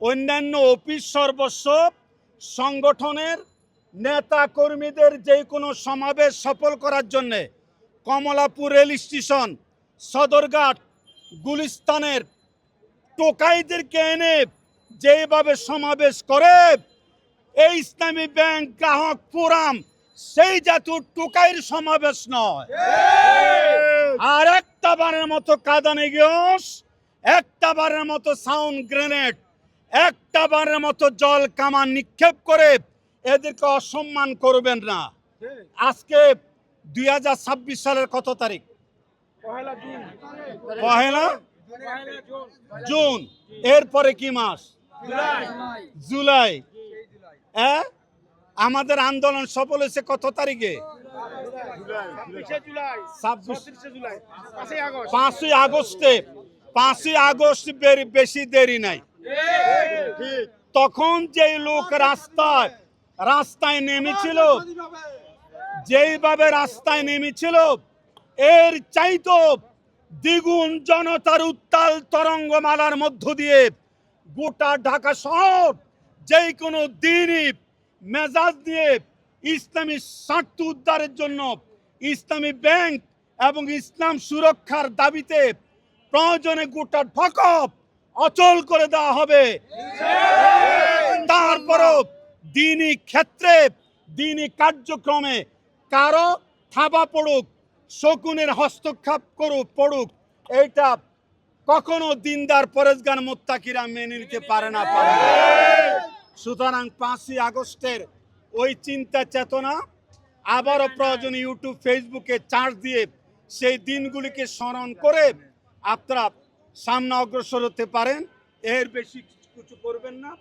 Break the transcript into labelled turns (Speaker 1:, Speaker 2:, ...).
Speaker 1: অন্যান্য অফিস সর্বস্ব সংগঠনের নেতা কর্মীদের যে কোনো সমাবেশ সফল করার জন্যে কমলাপুর রেল স্টেশন, সদরঘাট, গুলিস্তানের টোকাইদেরকে এনে যেভাবে সমাবেশ করে এই ইসলামী ব্যাংক গ্রাহক ফোরাম সেই জাতীয় টোকাইয়ের সমাবেশ নয়। আর একটা বারের মতো কাঁদানে গ্যাস, একটা বারের মতো সাউন্ড গ্রেনেড, একটা বারের মতো জল কামান নিক্ষেপ করে এদেরকে অসম্মান করবেন না। আজকে 2026 সালের কত তারিখ? পহেলা জুন। এরপরে কি মাস? জুলাই। হ্যাঁ, আমাদের আন্দোলন সফল হয়েছে কত তারিখে? 5ই আগস্টে। 5ই আগস্ট বেশি দেরি নাই। তখন যেই লোক রাস্তায় নেমেছিল, যেইভাবে রাস্তায় নেমেছিল, এর চাইতো দ্বিগুণ জনতার উত্তাল তরঙ্গমালার মধ্য দিয়ে গোটা ঢাকা শহর যেই কোনো দিনই মেজাজ দিয়ে ইসলামী স্বার্থ উদ্ধারের জন্য ইসলামী ব্যাংক এবং ইসলাম সুরক্ষার দাবিতে প্রয়োজনে গোটা ঢাকা অচল করে দেওয়া হবে। তারপরও দিনই ক্ষেত্রে দিনই কার্যক্রমে কারো থাবা পড়ুক, শকুনের হস্তক্ষেপ পড়ুক, এইটা কখনো দিনদার পরেশগার মোত্তাকিরা মেনে নিতে পারে না। সুতরাং 5ই আগস্টের ওই চিন্তা চেতনা আবারও প্রয়োজনে ইউটিউব, ফেসবুকে চার্জ দিয়ে সেই দিনগুলিকে স্মরণ করে আপনারা সামনে অগ্রসর হতে পারেন। এর বেশি কিছু করবেন না।